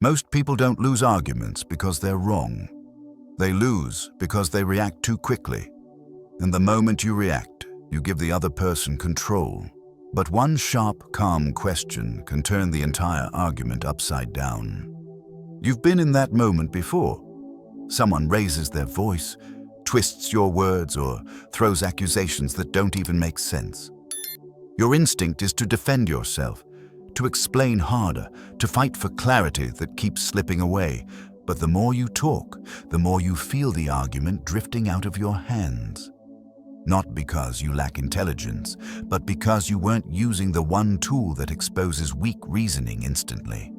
Most people don't lose arguments because they're wrong. They lose because they react too quickly. And the moment you react, you give the other person control. But one sharp, calm question can turn the entire argument upside down. You've been in that moment before. Someone raises their voice, twists your words, or throws accusations that don't even make sense. Your instinct is to defend yourself, to explain harder, to fight for clarity that keeps slipping away. But the more you talk, the more you feel the argument drifting out of your hands. Not because you lack intelligence, but because you weren't using the one tool that exposes weak reasoning instantly.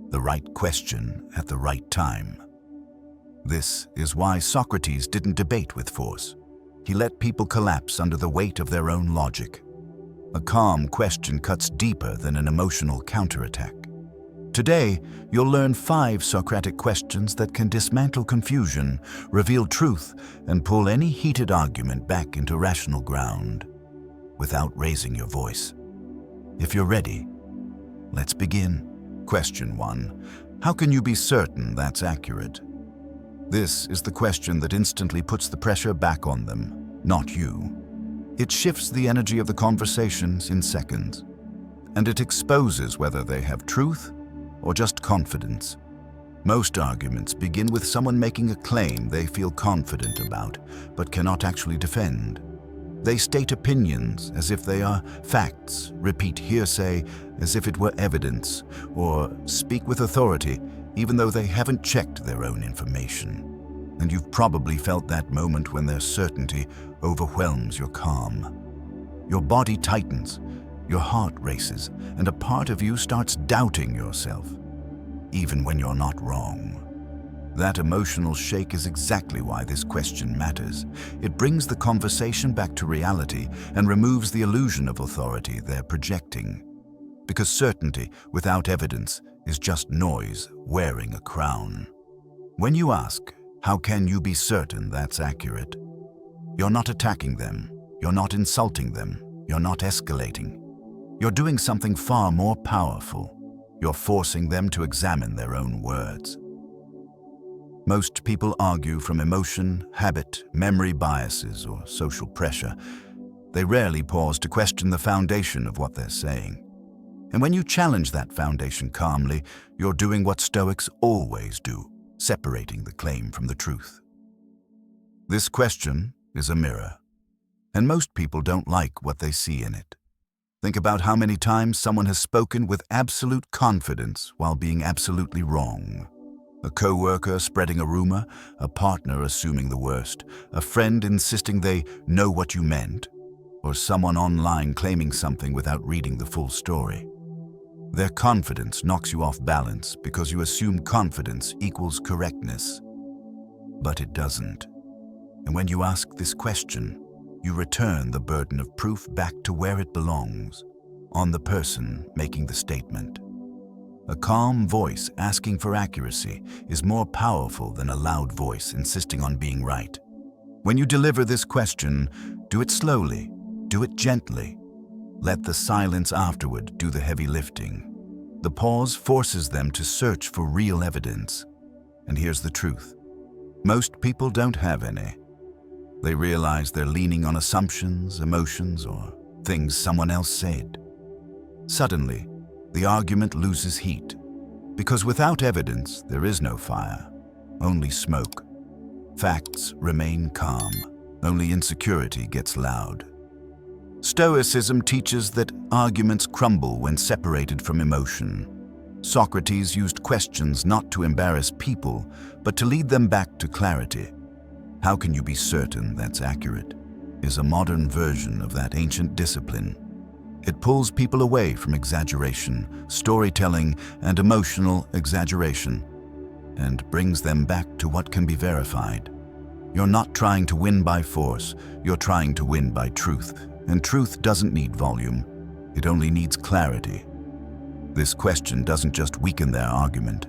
The right question at the right time. This is why Socrates didn't debate with force. He let people collapse under the weight of their own logic. A calm question cuts deeper than an emotional counterattack. Today, you'll learn 5 Socratic questions that can dismantle confusion, reveal truth, and pull any heated argument back into rational ground without raising your voice. If you're ready, let's begin. Question 1. How can you be certain that's accurate? This is the question that instantly puts the pressure back on them, not you. It shifts the energy of the conversations in seconds, and it exposes whether they have truth or just confidence. Most arguments begin with someone making a claim they feel confident about, but cannot actually defend. They state opinions as if they are facts, repeat hearsay as if it were evidence, or speak with authority even though they haven't checked their own information. And you've probably felt that moment when their certainty overwhelms your calm. Your body tightens, your heart races, and a part of you starts doubting yourself, even when you're not wrong. That emotional shake is exactly why this question matters. It brings the conversation back to reality and removes the illusion of authority they're projecting. Because certainty without evidence is just noise wearing a crown. When you ask, how can you be certain that's accurate? You're not attacking them, you're not insulting them, you're not escalating. You're doing something far more powerful. You're forcing them to examine their own words. Most people argue from emotion, habit, memory biases, or social pressure. They rarely pause to question the foundation of what they're saying. And when you challenge that foundation calmly, you're doing what Stoics always do, separating the claim from the truth. This question is a mirror, and most people don't like what they see in it. Think about how many times someone has spoken with absolute confidence while being absolutely wrong. A coworker spreading a rumor, a partner assuming the worst, a friend insisting they know what you meant, or someone online claiming something without reading the full story. Their confidence knocks you off balance because you assume confidence equals correctness. But it doesn't. And when you ask this question, you return the burden of proof back to where it belongs, on the person making the statement. A calm voice asking for accuracy is more powerful than a loud voice insisting on being right. When you deliver this question, do it slowly, do it gently. Let the silence afterward do the heavy lifting. The pause forces them to search for real evidence. And here's the truth. Most people don't have any. They realize they're leaning on assumptions, emotions, or things someone else said. Suddenly, the argument loses heat, because without evidence, there is no fire, only smoke. Facts remain calm, only insecurity gets loud. Stoicism teaches that arguments crumble when separated from emotion. Socrates used questions not to embarrass people, but to lead them back to clarity. How can you be certain that's accurate? Is a modern version of that ancient discipline. It pulls people away from exaggeration, storytelling, and emotional exaggeration, and brings them back to what can be verified. You're not trying to win by force, you're trying to win by truth. And truth doesn't need volume, it only needs clarity. This question doesn't just weaken their argument,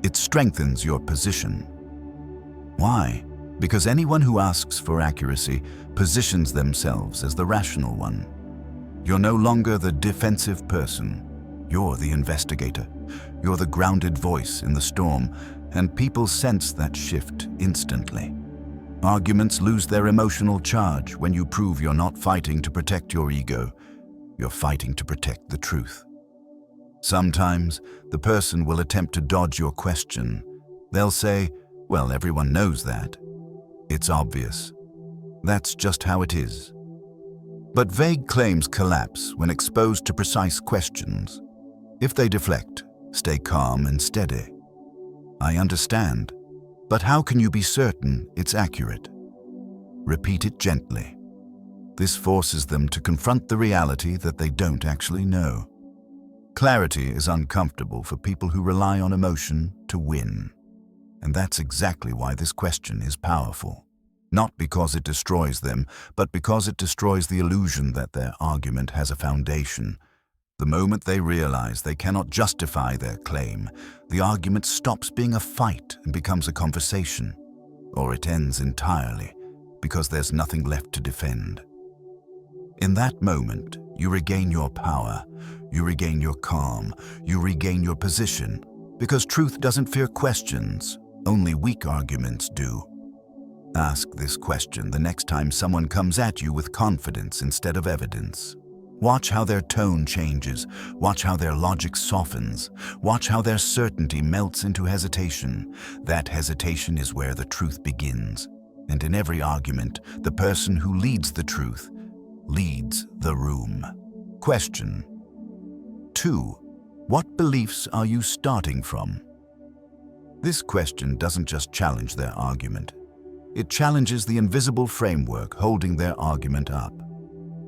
it strengthens your position. Why? Because anyone who asks for accuracy positions themselves as the rational one. You're no longer the defensive person, You're the investigator. You're the grounded voice in the storm, and people sense that shift instantly. Arguments lose their emotional charge when you prove you're not fighting to protect your ego. You're fighting to protect the truth. Sometimes, the person will attempt to dodge your question. They'll say, "Well, everyone knows that. It's obvious. That's just how it is." But vague claims collapse when exposed to precise questions. If they deflect, stay calm and steady. "I understand, but how can you be certain it's accurate?" Repeat it gently. This forces them to confront the reality that they don't actually know. Clarity is uncomfortable for people who rely on emotion to win. And that's exactly why this question is powerful. Not because it destroys them, but because it destroys the illusion that their argument has a foundation. The moment they realize they cannot justify their claim, the argument stops being a fight and becomes a conversation. Or it ends entirely, because there's nothing left to defend. In that moment, you regain your power, you regain your calm, you regain your position, because truth doesn't fear questions, only weak arguments do. Ask this question the next time someone comes at you with confidence instead of evidence. Watch how their tone changes, watch how their logic softens, watch how their certainty melts into hesitation. That hesitation is where the truth begins. And in every argument, the person who leads the truth leads the room. Question 2. What beliefs are you starting from? This question doesn't just challenge their argument. It challenges the invisible framework holding their argument up.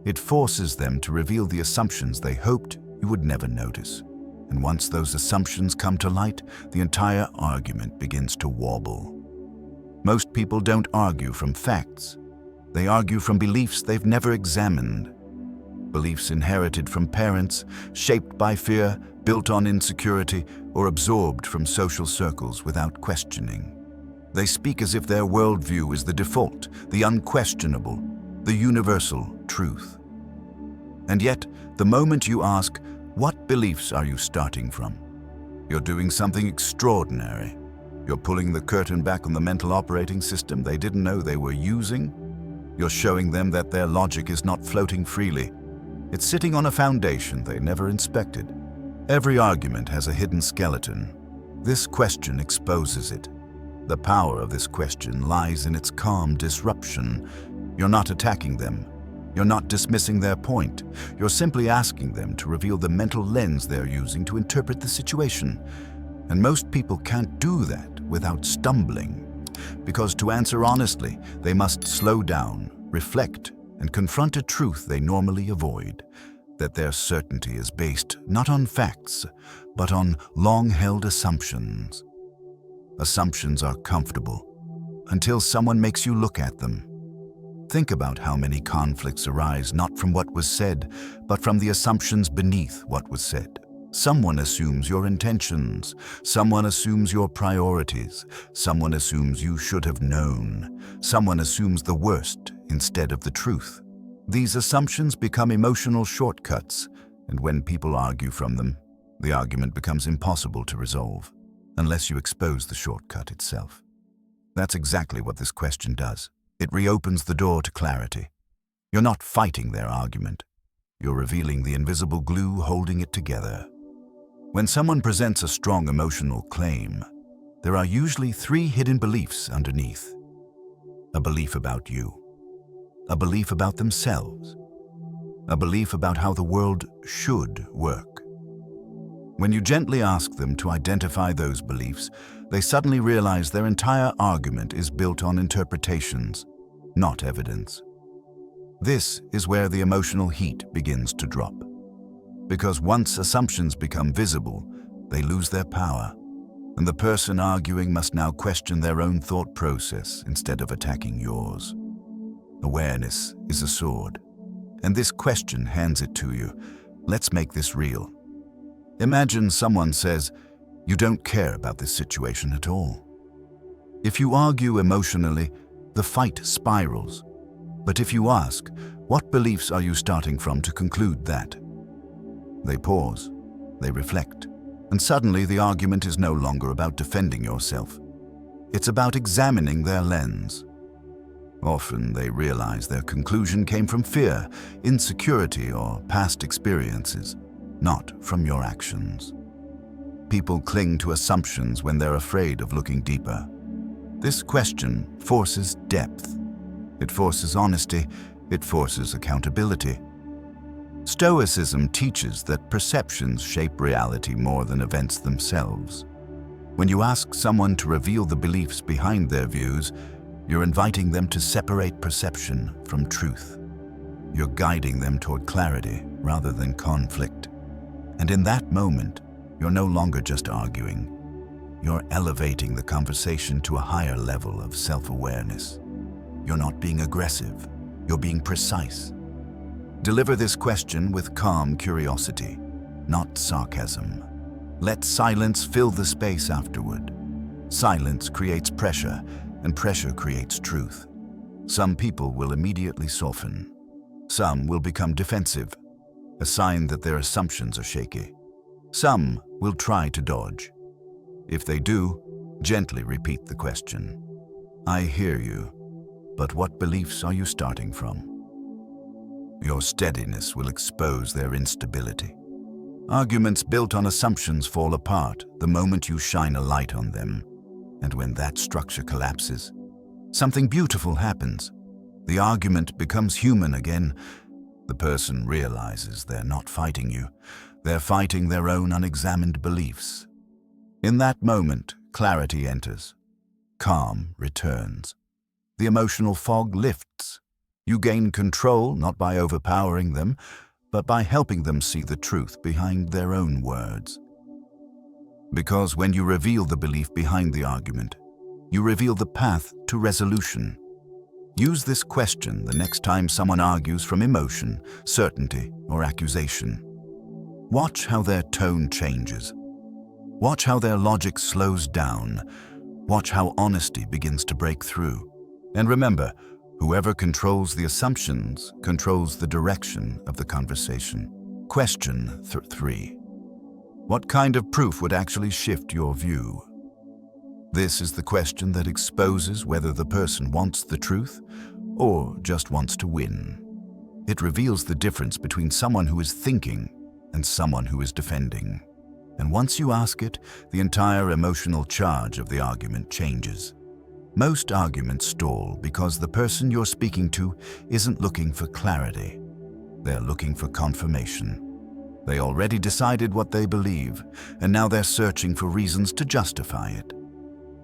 It forces them to reveal the assumptions they hoped you would never notice. And once those assumptions come to light, the entire argument begins to wobble. Most people don't argue from facts. They argue from beliefs they've never examined. Beliefs inherited from parents, shaped by fear, built on insecurity, or absorbed from social circles without questioning. They speak as if their worldview is the default, the unquestionable, the universal truth. And yet, the moment you ask, "What beliefs are you starting from?" you're doing something extraordinary. You're pulling the curtain back on the mental operating system they didn't know they were using. You're showing them that their logic is not floating freely. It's sitting on a foundation they never inspected. Every argument has a hidden skeleton. This question exposes it. The power of this question lies in its calm disruption. You're not attacking them. You're not dismissing their point. You're simply asking them to reveal the mental lens they're using to interpret the situation. And most people can't do that without stumbling. Because to answer honestly, they must slow down, reflect, and confront a truth they normally avoid. That their certainty is based not on facts, but on long-held assumptions. Assumptions are comfortable until someone makes you look at them. Think about how many conflicts arise not from what was said, but from the assumptions beneath what was said. Someone assumes your intentions. Someone assumes your priorities. Someone assumes you should have known. Someone assumes the worst instead of the truth. These assumptions become emotional shortcuts, and when people argue from them, the argument becomes impossible to resolve, unless you expose the shortcut itself. That's exactly what this question does. It reopens the door to clarity. You're not fighting their argument. You're revealing the invisible glue holding it together. When someone presents a strong emotional claim, there are usually 3 hidden beliefs underneath. A belief about you. A belief about themselves. A belief about how the world should work. When you gently ask them to identify those beliefs, they suddenly realize their entire argument is built on interpretations, not evidence. This is where the emotional heat begins to drop. Because once assumptions become visible, they lose their power, and the person arguing must now question their own thought process instead of attacking yours. Awareness is a sword, and this question hands it to you. Let's make this real. Imagine someone says, "You don't care about this situation at all." If you argue emotionally, the fight spirals. But if you ask, "What beliefs are you starting from to conclude that?" They pause. they reflect, and suddenly the argument is no longer about defending yourself. It's about examining their lens. Often they realize their conclusion came from fear, insecurity, or past experiences, not from your actions. People cling to assumptions when they're afraid of looking deeper. This question forces depth. It forces honesty. It forces accountability. Stoicism teaches that perceptions shape reality more than events themselves. When you ask someone to reveal the beliefs behind their views, you're inviting them to separate perception from truth. You're guiding them toward clarity rather than conflict. And in that moment, you're no longer just arguing. You're elevating the conversation to a higher level of self-awareness. You're not being aggressive. You're being precise. Deliver this question with calm curiosity, not sarcasm. Let silence fill the space afterward. Silence creates pressure, and pressure creates truth. Some people will immediately soften. Some will become defensive, a sign that their assumptions are shaky. Some will try to dodge. If they do, gently repeat the question. I hear you, but what beliefs are you starting from? Your steadiness will expose their instability. Arguments built on assumptions fall apart the moment you shine a light on them. And when that structure collapses, something beautiful happens. The argument becomes human again. The person realizes they're not fighting you. They're fighting their own unexamined beliefs. In that moment, clarity enters. Calm returns. The emotional fog lifts. You gain control not by overpowering them, but by helping them see the truth behind their own words. Because when you reveal the belief behind the argument, you reveal the path to resolution. Use this question the next time someone argues from emotion, certainty, or accusation. Watch how their tone changes. Watch how their logic slows down. Watch how honesty begins to break through. And remember, whoever controls the assumptions controls the direction of the conversation. Question 3. What kind of proof would actually shift your view? This is the question that exposes whether the person wants the truth or just wants to win. It reveals the difference between someone who is thinking and someone who is defending. And once you ask it, the entire emotional charge of the argument changes. Most arguments stall because the person you're speaking to isn't looking for clarity. They're looking for confirmation. They already decided what they believe, and now they're searching for reasons to justify it.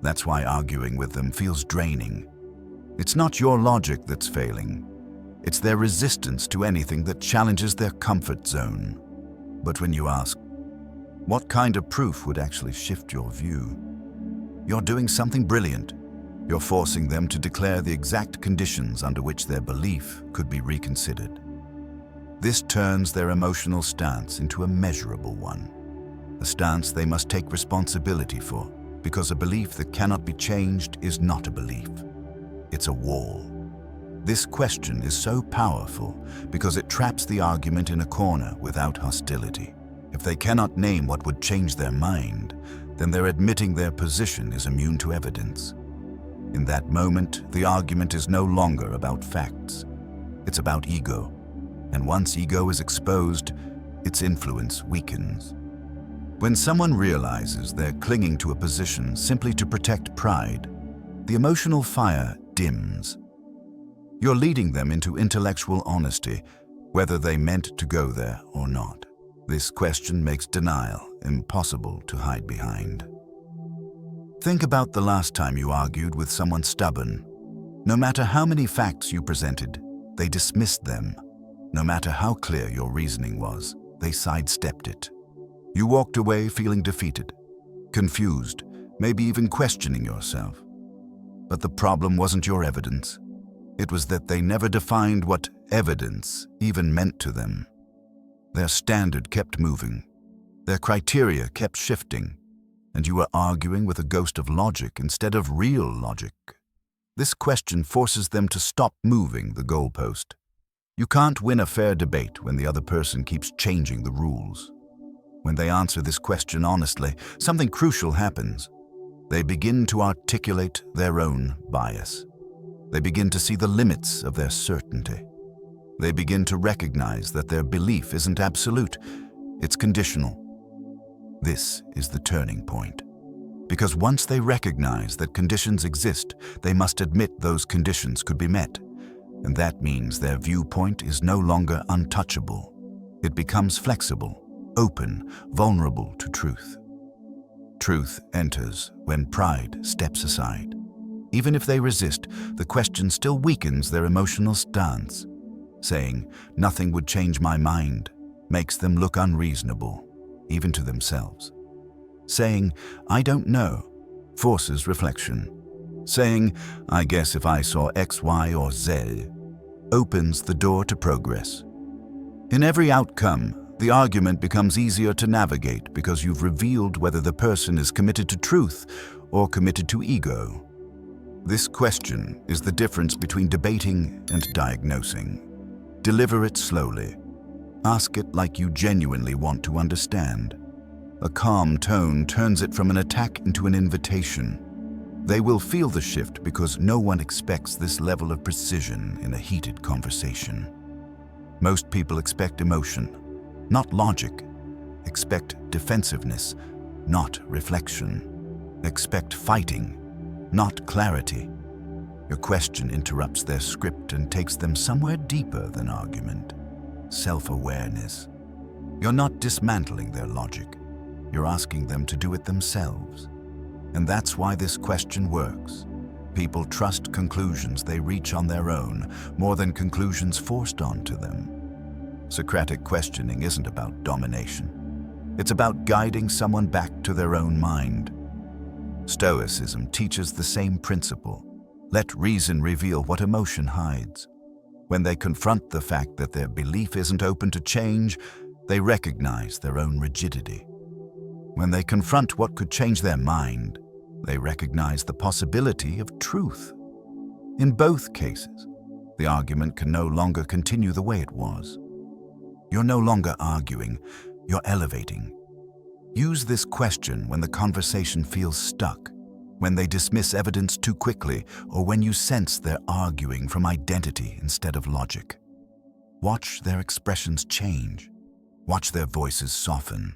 That's why arguing with them feels draining. It's not your logic that's failing. It's their resistance to anything that challenges their comfort zone. But when you ask, what kind of proof would actually shift your view? You're doing something brilliant. You're forcing them to declare the exact conditions under which their belief could be reconsidered. This turns their emotional stance into a measurable one, a stance they must take responsibility for, because a belief that cannot be changed is not a belief. It's a wall. This question is so powerful because it traps the argument in a corner without hostility. If they cannot name what would change their mind, then they're admitting their position is immune to evidence. In that moment, the argument is no longer about facts. It's about ego. And once ego is exposed, its influence weakens. When someone realizes they're clinging to a position simply to protect pride, the emotional fire dims. You're leading them into intellectual honesty, whether they meant to go there or not. This question makes denial impossible to hide behind. Think about the last time you argued with someone stubborn. No matter how many facts you presented, they dismissed them. No matter how clear your reasoning was, they sidestepped it. You walked away feeling defeated, confused, maybe even questioning yourself. But the problem wasn't your evidence. It was that they never defined what evidence even meant to them. Their standard kept moving. Their criteria kept shifting. And you were arguing with a ghost of logic instead of real logic. This question forces them to stop moving the goalpost. You can't win a fair debate when the other person keeps changing the rules. When they answer this question honestly, something crucial happens. They begin to articulate their own bias. They begin to see the limits of their certainty. They begin to recognize that their belief isn't absolute, it's conditional. This is the turning point. Because once they recognize that conditions exist, they must admit those conditions could be met. And that means their viewpoint is no longer untouchable. It becomes flexible, open, vulnerable to truth. Truth enters when pride steps aside. Even if they resist, the question still weakens their emotional stance. Saying, "Nothing would change my mind," makes them look unreasonable, even to themselves. Saying, "I don't know," forces reflection. Saying, "I guess if I saw X, Y, or Z," opens the door to progress. In every outcome, the argument becomes easier to navigate because you've revealed whether the person is committed to truth or committed to ego. This question is the difference between debating and diagnosing. Deliver it slowly. Ask it like you genuinely want to understand. A calm tone turns it from an attack into an invitation. They will feel the shift because no one expects this level of precision in a heated conversation. Most people expect emotion, not logic. Expect defensiveness, not reflection. Expect fighting, not clarity. Your question interrupts their script and takes them somewhere deeper than argument. Self-awareness. You're not dismantling their logic. You're asking them to do it themselves. And that's why this question works. People trust conclusions they reach on their own more than conclusions forced onto them. Socratic questioning isn't about domination. It's about guiding someone back to their own mind. Stoicism teaches the same principle. Let reason reveal what emotion hides. When they confront the fact that their belief isn't open to change, they recognize their own rigidity. When they confront what could change their mind, they recognize the possibility of truth. In both cases, the argument can no longer continue the way it was. You're no longer arguing, you're elevating. Use this question when the conversation feels stuck, when they dismiss evidence too quickly, or when you sense they're arguing from identity instead of logic. Watch their expressions change. Watch their voices soften.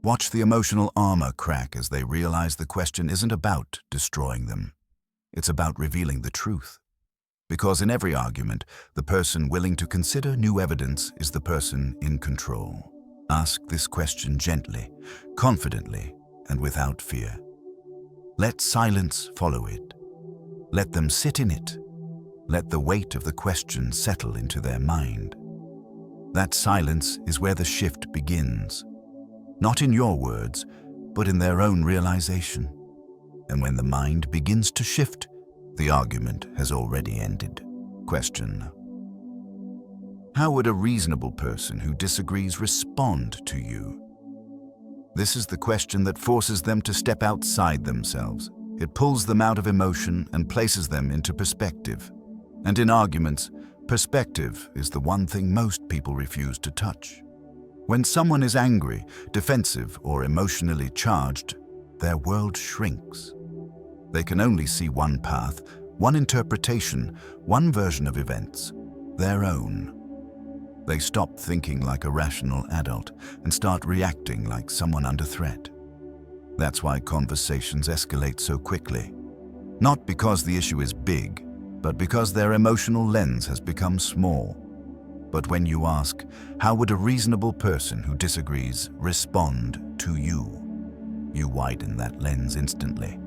Watch the emotional armor crack as they realize the question isn't about destroying them. It's about revealing the truth. Because in every argument, the person willing to consider new evidence is the person in control. Ask this question gently, confidently, and without fear. Let silence follow it. Let them sit in it. Let the weight of the question settle into their mind. That silence is where the shift begins. Not in your words, but in their own realization. And when the mind begins to shift, the argument has already ended. Question: how would a reasonable person who disagrees respond to you? This is the question that forces them to step outside themselves. It pulls them out of emotion and places them into perspective. And in arguments, perspective is the one thing most people refuse to touch. When someone is angry, defensive, or emotionally charged, their world shrinks. They can only see one path, one interpretation, one version of events, their own. They stop thinking like a rational adult and start reacting like someone under threat. That's why conversations escalate so quickly. Not because the issue is big, but because their emotional lens has become small. But when you ask, how would a reasonable person who disagrees respond to you? You widen that lens instantly.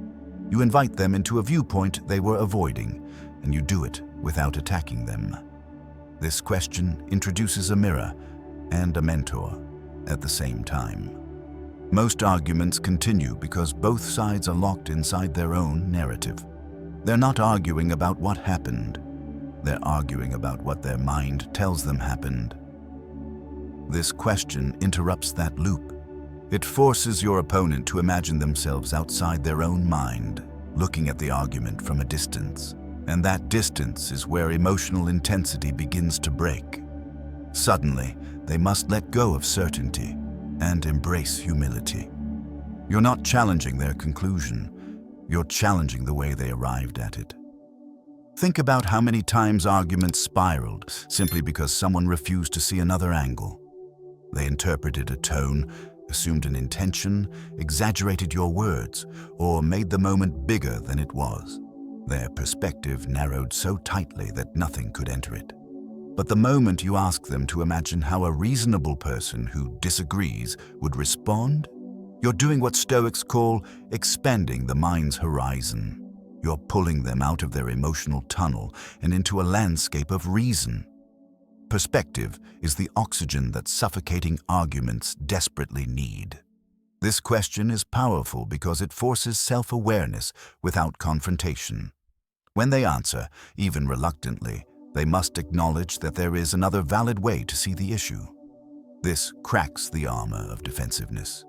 You invite them into a viewpoint they were avoiding, and you do it without attacking them. This question introduces a mirror and a mentor at the same time. Most arguments continue because both sides are locked inside their own narrative. They're not arguing about what happened. They're arguing about what their mind tells them happened. This question interrupts that loop. It forces your opponent to imagine themselves outside their own mind, looking at the argument from a distance. And that distance is where emotional intensity begins to break. Suddenly, they must let go of certainty. and embrace humility. You're not challenging their conclusion, you're challenging the way they arrived at it. Think about how many times arguments spiraled simply because someone refused to see another angle. They interpreted a tone, assumed an intention, exaggerated your words, or made the moment bigger than it was. Their perspective narrowed so tightly that nothing could enter it. But the moment you ask them to imagine how a reasonable person who disagrees would respond, you're doing what Stoics call expanding the mind's horizon. You're pulling them out of their emotional tunnel and into a landscape of reason. Perspective is the oxygen that suffocating arguments desperately need. This question is powerful because it forces self-awareness without confrontation. When they answer, even reluctantly, they must acknowledge that there is another valid way to see the issue. This cracks the armor of defensiveness.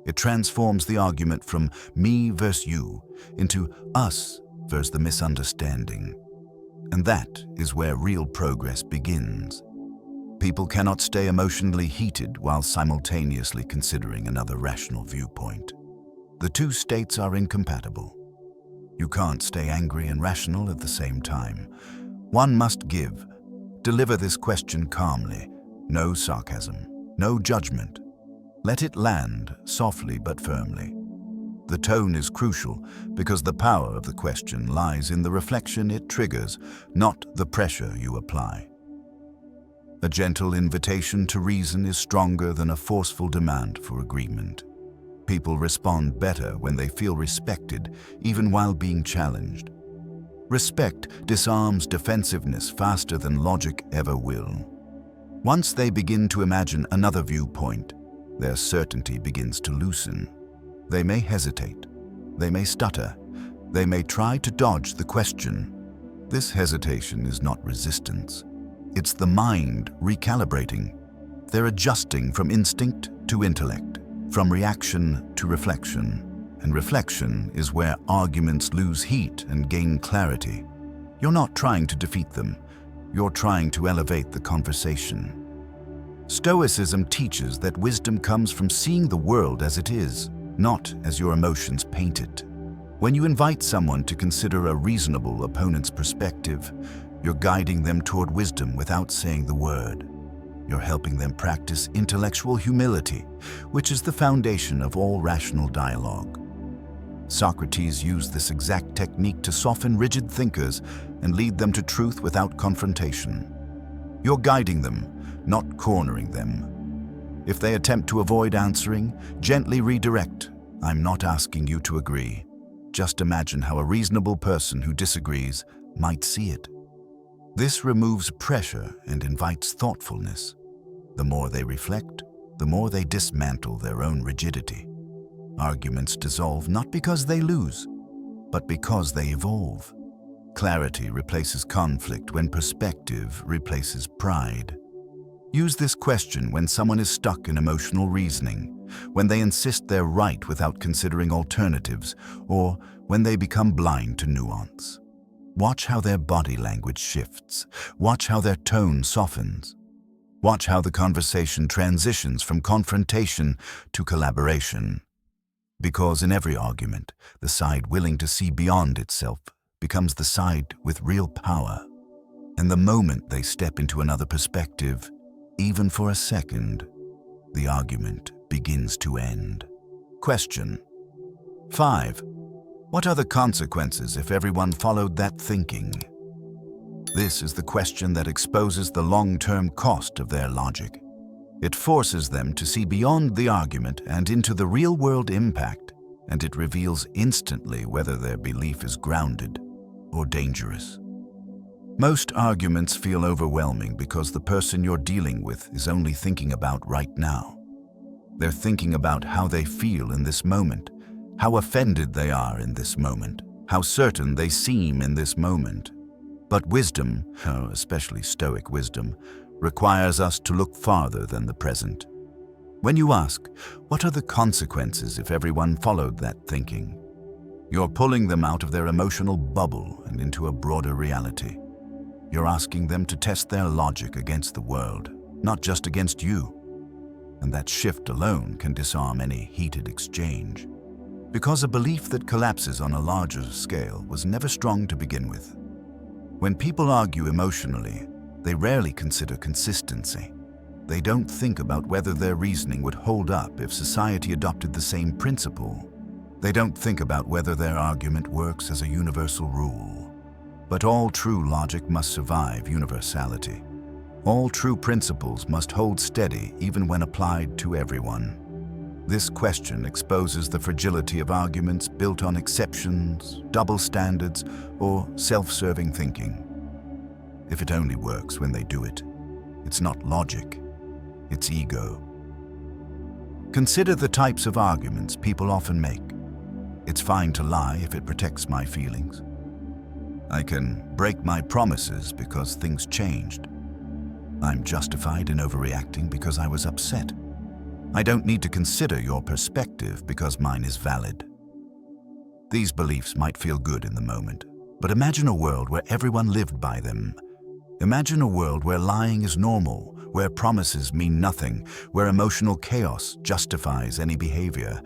It transforms the argument from me versus you into us versus the misunderstanding. And that is where real progress begins. People cannot stay emotionally heated while simultaneously considering another rational viewpoint. The two states are incompatible. You can't stay angry and rational at the same time. One must give. Deliver this question calmly. No sarcasm, no judgment. Let it land softly but firmly. The tone is crucial because the power of the question lies in the reflection it triggers, not the pressure you apply. A gentle invitation to reason is stronger than a forceful demand for agreement. People respond better when they feel respected, even while being challenged. Respect disarms defensiveness faster than logic ever will. Once they begin to imagine another viewpoint, their certainty begins to loosen. They may hesitate, they may stutter, they may try to dodge the question. This hesitation is not resistance. It's the mind recalibrating. They're adjusting from instinct to intellect, from reaction to reflection. And reflection is where arguments lose heat and gain clarity. You're not trying to defeat them. You're trying to elevate the conversation. Stoicism teaches that wisdom comes from seeing the world as it is, not as your emotions paint it. When you invite someone to consider a reasonable opponent's perspective, you're guiding them toward wisdom without saying the word. You're helping them practice intellectual humility, which is the foundation of all rational dialogue. Socrates used this exact technique to soften rigid thinkers and lead them to truth without confrontation. You're guiding them, not cornering them. If they attempt to avoid answering, gently redirect. I'm not asking you to agree. Just imagine how a reasonable person who disagrees might see it. This removes pressure and invites thoughtfulness. The more they reflect, the more they dismantle their own rigidity. Arguments dissolve not because they lose, but because they evolve. Clarity replaces conflict when perspective replaces pride. Use this question when someone is stuck in emotional reasoning, when they insist they're right without considering alternatives, or when they become blind to nuance. Watch how their body language shifts. Watch how their tone softens. Watch how the conversation transitions from confrontation to collaboration. Because in every argument, the side willing to see beyond itself becomes the side with real power. And the moment they step into another perspective, even for a second, the argument begins to end. Question 5. What are the consequences if everyone followed that thinking? This is the question that exposes the long-term cost of their logic. It forces them to see beyond the argument and into the real-world impact, and it reveals instantly whether their belief is grounded or dangerous. Most arguments feel overwhelming because the person you're dealing with is only thinking about right now. They're thinking about how they feel in this moment, how offended they are in this moment, how certain they seem in this moment. But wisdom, especially Stoic wisdom, requires us to look farther than the present. When you ask, what are the consequences if everyone followed that thinking? You're pulling them out of their emotional bubble and into a broader reality. You're asking them to test their logic against the world, not just against you. and that shift alone can disarm any heated exchange. Because a belief that collapses on a larger scale was never strong to begin with. When people argue emotionally, they rarely consider consistency. They don't think about whether their reasoning would hold up if society adopted the same principle. They don't think about whether their argument works as a universal rule. But all true logic must survive universality. All true principles must hold steady even when applied to everyone. This question exposes the fragility of arguments built on exceptions, double standards, or self-serving thinking. If it only works when they do it, it's not logic, it's ego. Consider the types of arguments people often make. It's fine to lie if it protects my feelings. I can break my promises because things changed. I'm justified in overreacting because I was upset. I don't need to consider your perspective because mine is valid. These beliefs might feel good in the moment, but imagine a world where everyone lived by them. Imagine a world where lying is normal, where promises mean nothing, where emotional chaos justifies any behavior.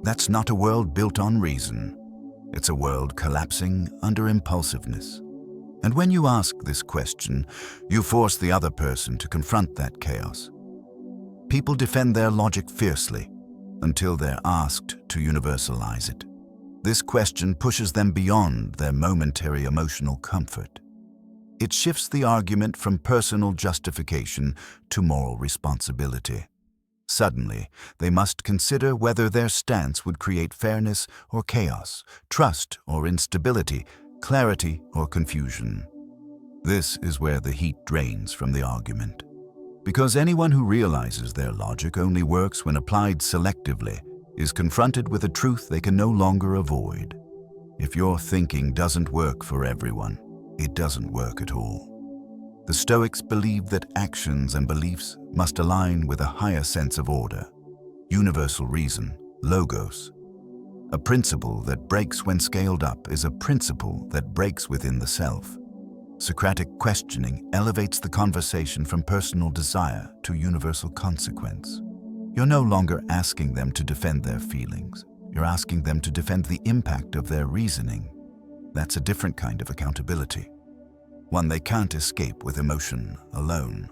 That's not a world built on reason. It's a world collapsing under impulsiveness. And when you ask this question, you force the other person to confront that chaos. People defend their logic fiercely until they're asked to universalize it. This question pushes them beyond their momentary emotional comfort. It shifts the argument from personal justification to moral responsibility. Suddenly, they must consider whether their stance would create fairness or chaos, trust or instability, clarity or confusion. This is where the heat drains from the argument. Because anyone who realizes their logic only works when applied selectively is confronted with a truth they can no longer avoid. If your thinking doesn't work for everyone, it doesn't work at all. The Stoics believed that actions and beliefs must align with a higher sense of order, universal reason, logos. A principle that breaks when scaled up is a principle that breaks within the self. Socratic questioning elevates the conversation from personal desire to universal consequence. You're no longer asking them to defend their feelings. You're asking them to defend the impact of their reasoning. That's a different kind of accountability, one they can't escape with emotion alone.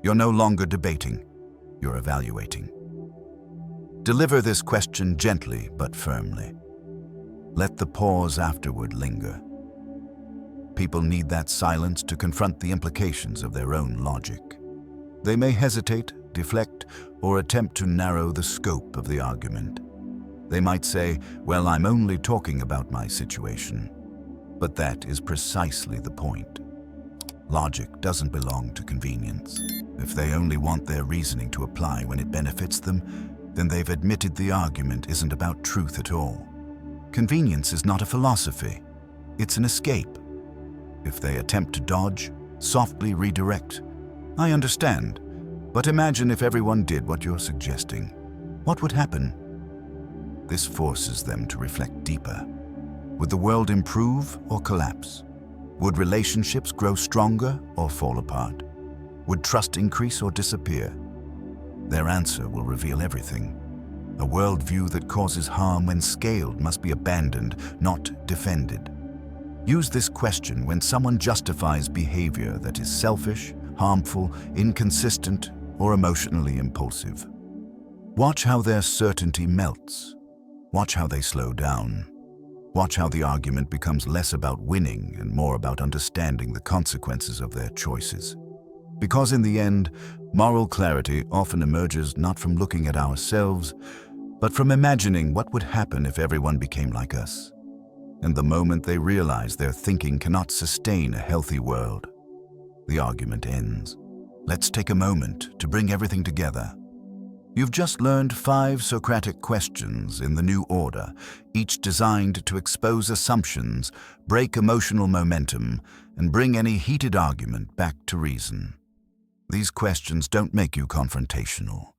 You're no longer debating, you're evaluating. Deliver this question gently but firmly. Let the pause afterward linger. People need that silence to confront the implications of their own logic. They may hesitate, deflect, or attempt to narrow the scope of the argument. They might say, "Well, I'm only talking about my situation." But that is precisely the point. Logic doesn't belong to convenience. If they only want their reasoning to apply when it benefits them, then they've admitted the argument isn't about truth at all. Convenience is not a philosophy. It's an escape. If they attempt to dodge, softly redirect. I understand, but imagine if everyone did what you're suggesting. What would happen? This forces them to reflect deeper. Would the world improve or collapse? Would relationships grow stronger or fall apart? Would trust increase or disappear? Their answer will reveal everything. A worldview that causes harm when scaled must be abandoned, not defended. Use this question when someone justifies behavior that is selfish, harmful, inconsistent, or emotionally impulsive. Watch how their certainty melts. Watch how they slow down. Watch how the argument becomes less about winning and more about understanding the consequences of their choices. Because in the end, moral clarity often emerges not from looking at ourselves, but from imagining what would happen if everyone became like us. And the moment they realize their thinking cannot sustain a healthy world, the argument ends. Let's take a moment to bring everything together. You've just learned 5 Socratic questions in the new order, each designed to expose assumptions, break emotional momentum, and bring any heated argument back to reason. These questions don't make you confrontational.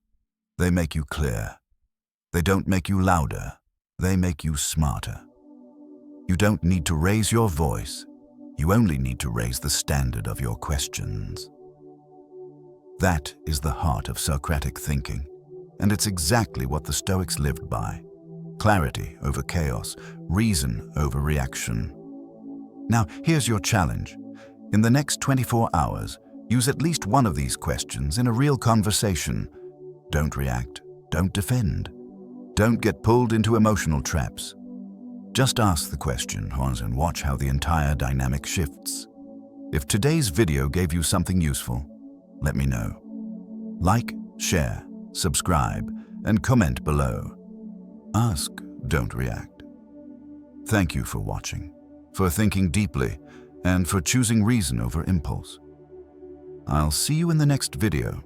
They make you clear. They don't make you louder. They make you smarter. You don't need to raise your voice. You only need to raise the standard of your questions. That is the heart of Socratic thinking, and it's exactly what the Stoics lived by. Clarity over chaos, reason over reaction. Now, here's your challenge. In the next 24 hours, use at least one of these questions in a real conversation. Don't react, don't defend, don't get pulled into emotional traps. Just ask the question and watch how the entire dynamic shifts. If today's video gave you something useful, let me know. Like, share, subscribe, and comment below. Ask, don't react. Thank you for watching, for thinking deeply, and for choosing reason over impulse. I'll see you in the next video.